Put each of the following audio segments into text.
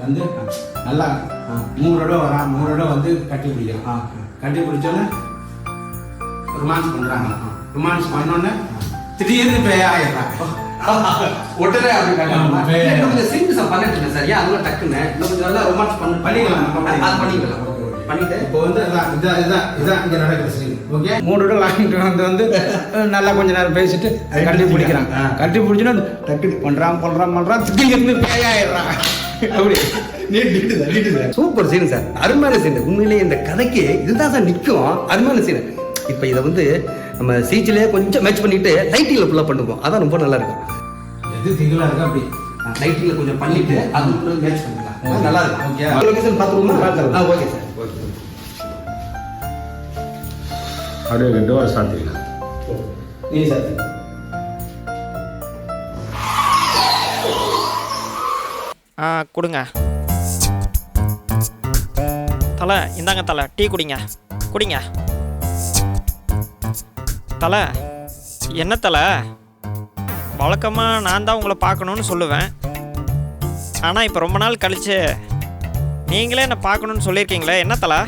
வந்து நல்லா 3 தடவை வரான், 3 தடவை வந்து கட்டி பிடிக்கிறான். கட்டி பிடிச்சோன்னே ரொமான்ஸ் பண்ணுறாங்க. ரொமான்ஸ் பண்ணோன்னே திடீர்னு பேயாயிடுறான். உடனே அப்படி சீரியஸா பண்ணிட்டு இல்லை சார். ஏன் அதெல்லாம் டக்குன்னு இன்னும் கொஞ்சம் நல்லா ரொமான்ஸ் பண்ணிக்கலாம். பண்ணிட்டு இப்போ வந்து இதான் இங்கே நடக்கிற சீன். ஓகே, 3 தடவை வாங்கிட்டு வந்து நல்லா கொஞ்ச நேரம் பேசிட்டு கட்டி பிடிக்கிறான். கட்டி பிடிச்சோன்னா டக்கு பண்ணுறான் திடீர்னு பேயாயிடுறான். அப்படி நீட்டுது. சூப்பர் சீன் சார், அருமையான சீன். உண்மையிலேயே இந்த கதைக்கு இதுதான் சார் நிற்கும். அருமையான சீன். இப்போ இதை வந்து நம்ம சீச்சிலே கொஞ்சம் மேட்ச் பண்ணிட்டு லைட்டிங்கில் ஃபுல்லாக பண்ணுவோம். அதான் ரொம்ப நல்லா இருக்கும். எது திங்களாக இருக்கா அப்படி லைட்டிங்கில் கொஞ்சம் பண்ணிட்டு அது மேட்ச் பண்ணிக்கலாம். நல்லா இருக்கும். ஓகே, லொகேஷன் பார்த்துருவோமா? Okay sir, okay. அப்படியே டோர் சாத்திக்கலாம். நீ சார் கொடுங்க தலை. இந்தாங்க தலை, டீ குடிங்க. தலை, என்ன தலை, வழக்கமாக நான் தான் உங்களை பார்க்கணுன்னு சொல்லுவேன். ஆனால் இப்போ ரொம்ப நாள் கழிச்சு நீங்களே என்னை பார்க்கணுன்னு சொல்லியிருக்கீங்களே, என்ன தலை?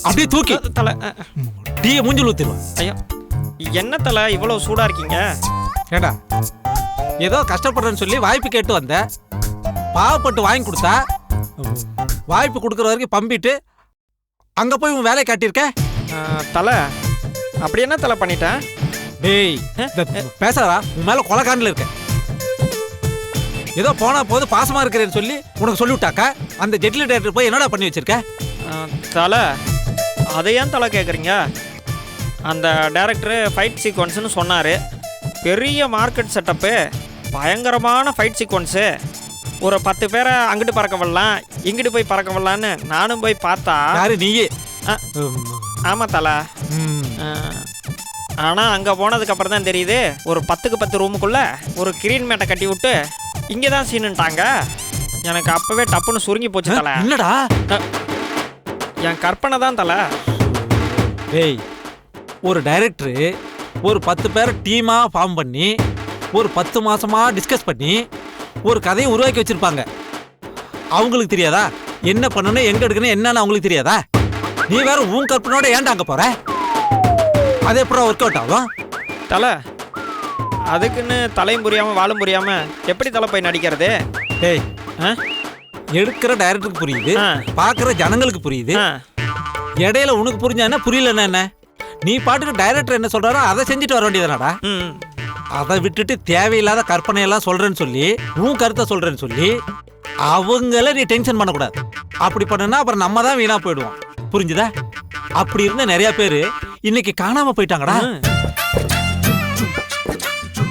அப்படியே தூக்கி தலை டீயை மூஞ்சில் ஊற்றிடுவேன். ஐயோ, என்ன தலை இவ்வளோ சூடாக இருக்கீங்க? ஏண்டா ஏதோ கஷ்டப்படுறேன்னு சொல்லி வாய்ப்பு கேட்டு வந்த, பாவப்பட்டு வாங்கி கொடுத்தா வாய்ப்பு கொடுக்குற வரைக்கும் பம்பிட்டு அங்கே போய் உன் வேலையை காட்டியிருக்க. தலை, அப்படி என்ன தலை பண்ணிட்டேன்? டேய் பேசாதா, உன் மேலே கொலைக்காண்டில் இருக்க. ஏதோ போனா போது பாசமாக இருக்கிறேன்னு சொல்லி உனக்கு சொல்லிவிட்டாக்கா அந்த ஜெட்லி டேரக்டர் போய் என்னடா பண்ணி வச்சிருக்க? தலை, அதை ஏன் தலை கேட்குறீங்க? அந்த டேரக்டரு ஃபைட் சீக்வன்ஸ்னு சொன்னார். பெரிய மார்க்கெட் செட்டப்பு, பயங்கரமான ஃபைட் சீக்வன்ஸு. ஒரு 10 பேரை அங்கிட்டு பறக்க விடலாம், இங்கிட்டு போய் பறக்க விடலான்னு நானும் போய் பார்த்தா. யாரு நீயே? ஆமாம் தலை. ஆனால் அங்கே போனதுக்கப்புறம் தான் தெரியுது, ஒரு 10க்கு 10 ரூமுக்குள்ளே ஒரு கிரீன் மேட்டை கட்டி விட்டு இங்கே தான் சீனுன்ட்டாங்க. எனக்கு அப்போவே டப்புன்னு சுருங்கி போச்சு தலை. என்னடா? என் கற்பனை தான் தலை. டேய், ஒரு டைரக்டரு ஒரு 10 பேரை டீமாக ஃபார்ம் பண்ணி ஒரு 10 மாதமாக டிஸ்கஸ் பண்ணி ஒரு கதையை உருவாக்கி வச்சுருப்பாங்க. அவங்களுக்கு தெரியாதா என்ன பண்ணணும், எங்கே எடுக்கணும், என்னன்னு அவங்களுக்கு தெரியாதா? நீ வேற உன் கற்பனோட ஏன்டா அங்கே போகிற? அது எப்பறம் ஒர்க் அவுட் ஆகும்? தலை, அதுக்குன்னு தலையும் புரியாமல் வாழும் புரியாமல் எப்படி தலை போய் நடிக்கிறது? டேய், எடுக்கிற டைரக்டருக்கு புரியுது, பார்க்குற ஜனங்களுக்கு புரியுது. இடையில உனக்கு புரிஞ்சா என்ன, புரியலன்னா என்ன? நீ பாட்டுக்கு டைரக்டர் என்ன சொல்றாரோ அதை செஞ்சுட்டு வர வேண்டியதானடா. அதை விட்டுட்டு தேவையில்லாத கற்பனையெல்லாம் சொல்றேன்னு சொல்லி உன் கருத்தை சொல்றேன்னு சொல்லி அவங்கள நீ டென்ஷன் பண்ணக்கூடாது. அப்படி பண்ணனா அப்புறம் நம்ம தான் வீணா போயிடுவோம். புரிஞ்சுதா? அப்படி இருந்த நிறைய பேர் இன்னைக்கு காணாம போயிட்டாங்கடா.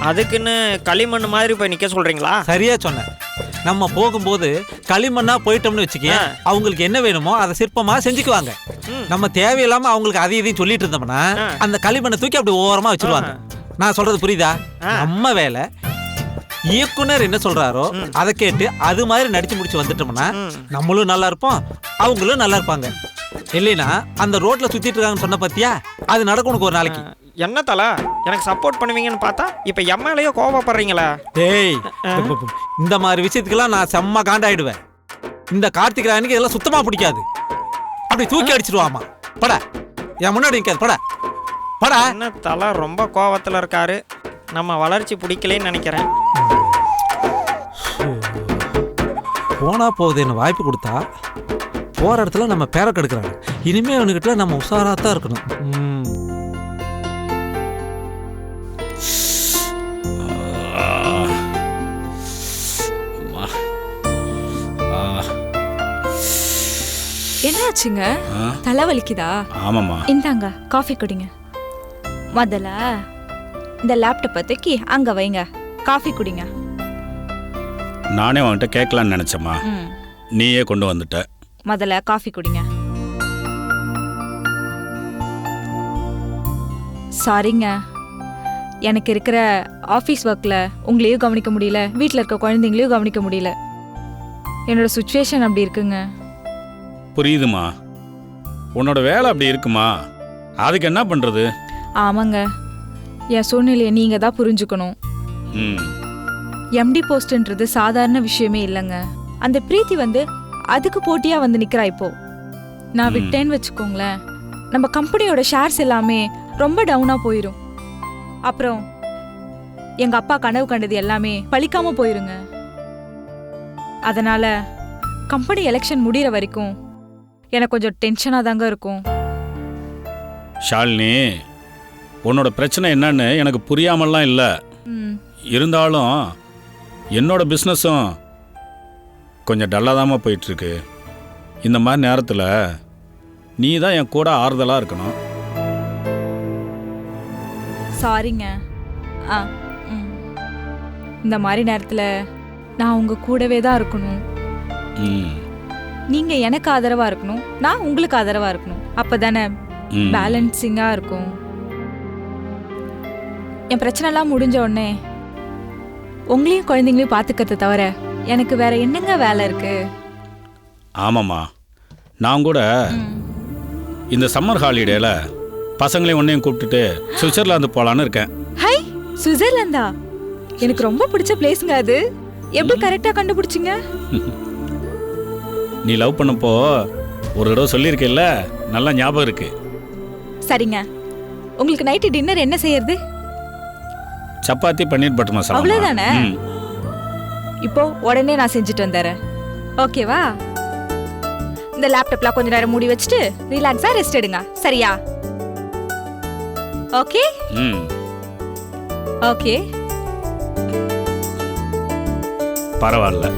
அதுக்குன்னு களிமண் மாதிரி போய் நிக்க சொல்றீங்களா? சரியா சொன்ன. நம்ம போகும்போது களிமண்ணா போயிட்டோம்னு வச்சுக்க, அவங்களுக்கு என்ன வேணுமோ அதை சிற்பமா செஞ்சுக்குவாங்க. நம்ம தேவையில்லாம அவங்களுக்கு அதை இதையும் சொல்லிட்டு இருந்தோம்னா அந்த களிமண்ணை தூக்கி அப்படி ஓரமா வச்சிருவாங்க. நான் சொல்றது புரியுதா? நம்ம வேலை இயக்குனர் என்ன சொல்றாரோ அதை கேட்டு அது மாதிரி நடிச்சு முடிச்சு வந்துட்டோம்னா நம்மளும் நல்லா இருப்போம், அவங்களும் நல்லா இருப்பாங்க. இல்லைன்னா அந்த ரோட்ல சுத்திட்டு இருக்காங்கன்னு சொன்ன பத்தியா, அது நடக்கும் உனக்கு ஒரு நாளைக்கு. என்ன தலை, எனக்கு சப்போர்ட் பண்ணுவீங்கன்னு பார்த்தா இப்ப எம்எல்ஏயோ கோவப்படுறீங்களா? டேய், இந்த மாதிரி விஷயத்துக்கெல்லாம் நான் செம்ம காண்டாயிடுவேன். இந்த கார்த்திகை ராயனுக்கு இதெல்லாம் சுத்தமா பிடிக்காது. அப்படி தூக்கி அடிச்சிடுவாமா. பட என் முன்னாடி நிற்காது, பட பட. என்ன தலை ரொம்ப கோவத்தில் இருக்காரு, நம்ம வளர்ச்சி பிடிக்கலன்னு நினைக்கிறேன். போனா போகுதுன்னு வாய்ப்பு கொடுத்தா போற இடத்துல நம்ம பேரை கெடுக்கிறாங்க. இனிமே அவனுக்கிட்ட நம்ம உஷாராத்தான் இருக்கணும். என்னாச்சுங்க? தலைவலிக்குதா? ஆமாம்மா. இந்தாங்க காஃபி குடிங்க. முதல்ல இந்த லேப்டாப்பை தூக்கி அங்க வைங்க, காஃபி குடிங்க. நானே உன்கிட்ட கேட்கலான்னு நினைச்சேம்மா, நீயே கொண்டு வந்துட்ட. முதல்ல காஃபி குடிங்க. சாரிங்க, எனக்கு இருக்கிற ஆஃபீஸ் ஒர்க்கில் உங்களையும் கவனிக்க முடியல, வீட்டில் இருக்க குழந்தைங்களையும் கவனிக்க முடியல. என்னோட சுச்சுவேஷன் அப்படி இருக்குங்க. புரியுதுமா, உன்னோட வேலை அப்படி இருக்குமா, அதுக்கு என்ன பண்ணுறது? ஆமாங்க, என் சூழ்நிலையை நீங்கள் தான் புரிஞ்சுக்கணும். எம்டி போஸ்ட்ன்றது சாதாரண விஷயமே இல்லைங்க. அந்த பிரீத்தி வந்து அதுக்கு போட்டியா வந்து நிக்கிறா இப்போ. நான் விட்டேன்னு வச்சுக்கோங்களேன், நம்ம கம்பெனியோட ஷேர்ஸ் எல்லாமே ரொம்ப டவுனா போயிடும். அப்புறம் எங்க அப்பா கனவு கண்டது எல்லாமே பழிக்காம போயிருங்க. அதனால கம்பெனி எலெக்ஷன் முடிகிற வரைக்கும் எனக்கு கொஞ்சம் டென்ஷனாக தாங்க இருக்கும். ஷாலினி, உன்னோட பிரச்சனை என்னன்னு எனக்கு புரியாமலாம் இல்லை. இருந்தாலும் என்னோட பிஸ்னஸும் கொஞ்சம் டல்லாதாம போயிட்டுருக்கு. இந்த மாதிரி நேரத்தில் நீ தான் என் கூட ஆறுதலாக இருக்கணும். சாரிங்க. இந்த மாதிரி நேரத்தில் நான் உங்கள் கூடவே தான் இருக்கணும். நீங்கள் எனக்கு ஆதரவாக இருக்கணும், நான் உங்களுக்கு ஆதரவாக இருக்கணும். அப்போ தானே பேலன்சிங்காக இருக்கும். என் பிரச்சனைலாம் முடிஞ்ச உடனே உங்களையும் குழந்தைங்களையும் பார்த்துக்கிறத தவிர எனக்கு வேற என்னங்க வேலை இருக்கு? ஆமாம்மா, நான் கூட இந்த சம்மர் ஹாலிடேல பசங்களையும் ஒன்றையும் கூப்பிட்டுட்டு சுவிட்சர்லாந்து போகலான்னு இருக்கேன். ஹை, சுவிட்சர்லாந்தா? எனக்கு ரொம்ப பிடிச்ச பிளேஸுங்க அது. எப்படி கரெக்டாக கண்டுபிடிச்சிங்க? நீ லவ் பண்ணப்போ ஒரு தடவை சொல்லியிருக்கேல்ல, நல்லா ஞாபகம் இருக்கு. சரிங்க, உங்களுக்கு நைட்டு டின்னர் என்ன செய்யறது? சப்பாத்தி பன்னீர் பட்டர் மசாலா. அவ்வளவுதானே? இப்போ உடனே நான் செஞ்சுட்டு வந்துடுறேன். ஓகேவா? இந்த லேப்டாப்லாம் கொஞ்ச நேரம் மூடி வச்சுட்டு ரிலாக்ஸா ரெஸ்ட் எடுங்க. சரியா? Okay okay. பரவாயில்ல.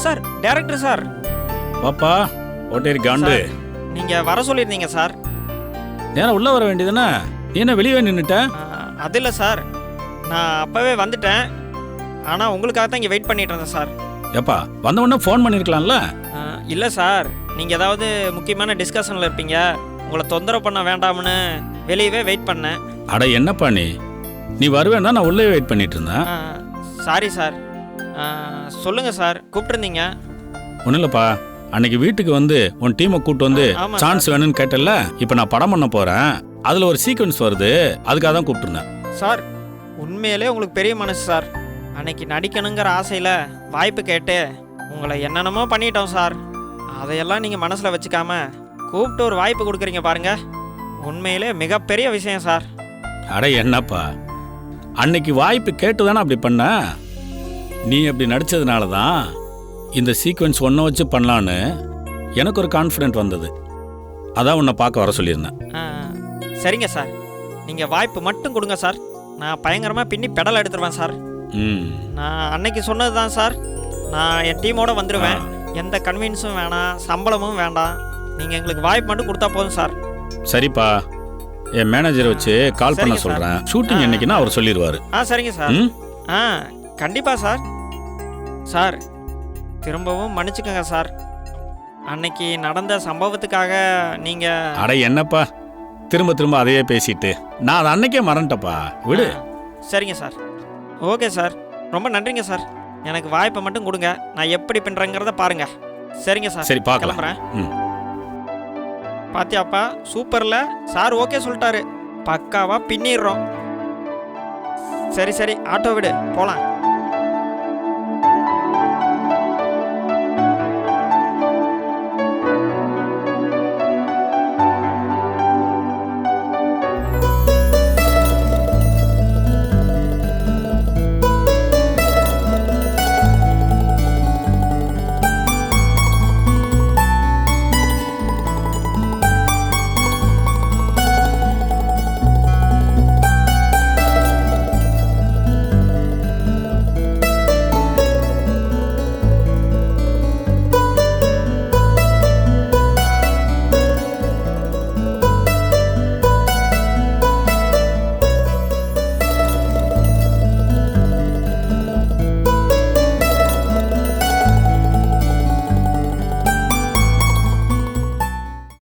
Sir director sir. பாப்பா ஓட்டேரி காண்டு, நீங்க வர சொல்லியிருந்தீங்க சார். நேரம் உள்ள வர வேண்டியதுன்னா நீ என்ன வெளியே நின்றுட்ட? அது இல்லை சார், நான் அப்பவே வந்துட்டேன். ஆனால் உங்களுக்காக தான் இங்கே வெயிட் பண்ணிட்டு இருந்தேன் சார். எப்பா வந்த உடனே ஃபோன் பண்ணியிருக்கலாம்ல? இல்லை சார், நீங்கள் ஏதாவது முக்கியமான டிஸ்கஷனில் இருப்பீங்க, உங்களை தொந்தரவு பண்ண வேண்டாம்னு வெளியவே வெயிட் பண்ணேன். அட என்னப்பா நீ வருவேன்னா நான் உள்ளே வெயிட் பண்ணிட்டு இருந்தேன். Sorry sir. சொல்லுங்கள் சார், கூப்பிட்டுருந்தீங்க. ஒன்றும் இல்லைப்பா, அன்னைக்கு வீட்டுக்கு வந்து உன் டீமை கூப்பிட்டு வந்து சான்ஸ் வேணும்னு கேட்டல. இப்போ நான் படம் பண்ண போகிறேன், அதில் ஒரு சீக்வன்ஸ் வருது, அதுக்காக தான் கூப்பிட்டுருந்தேன். சார் உண்மையிலே உங்களுக்கு பெரிய மனசு சார். அன்னைக்கு நடிக்கணுங்கிற ஆசையில் வாய்ப்பு கேட்டு உங்களை என்னென்னமோ பண்ணிட்டோம் சார். அதையெல்லாம் நீங்கள் மனசில் வச்சுக்காம கூப்பிட்டு ஒரு வாய்ப்பு கொடுக்குறீங்க பாருங்க, உண்மையிலே மிகப்பெரிய விஷயம் சார். அட என்னப்பா, அன்னைக்கு வாய்ப்பு கேட்டு தானே அப்படி பண்ண. நீ அப்படி நடித்ததுனால தான் இந்த சீக்வன்ஸ் ஒன்றை வச்சு பண்ணலான்னு எனக்கு ஒரு கான்ஃபிடென்ட் வந்தது. அதான் உன்னை பார்க்க வர சொல்லியிருந்தேன். சரிங்க சார், நீங்கள் வாய்ப்பு மட்டும் கொடுங்க சார், நான் பயங்கரமாக பின்னி பெடல் எடுத்துருவேன் சார். நான் அன்னைக்கு சொன்னது தான் சார், நான் என் டீமோடு வந்துடுவேன். எந்த கன்வீன்ஸும் வேணாம், சம்பளமும் வேண்டாம், நீங்கள் எங்களுக்கு வாய்ப்பு மட்டும் கொடுத்தா போதும் சார். சரிப்பா, என் மேனேஜரை வச்சு கால் பண்ண சொல்கிறேன். ஷூட்டிங் என்னைக்குன்னா அவர் சொல்லிடுவார். சரிங்க சார். கண்டிப்பாக சார். சார் திரும்பவும் மன்னிச்சுக்கோங்க சார், அன்னைக்கு நடந்த சம்பவத்துக்காக நீங்கள். அட என்னப்பா திரும்ப திரும்ப அதையே பேசிட்டு, நான் அதை அன்னைக்கே மறந்துட்டப்பா, விடு. சரிங்க சார். ஓகே சார், ரொம்ப நன்றிங்க சார். எனக்கு வாய்ப்பை மட்டும் கொடுங்க, நான் எப்படி பின்னுறேங்கிறத பாருங்க. சரிங்க சார். சரி பார்க்கலாம். கிளம்புறேன். பாத்தியாப்பா, சூப்பர்ல சார் ஓகே சொல்லிட்டாரு, பக்காவா பின்னிடுறோம். சரி சரி, ஆட்டோ விடு போலாம்.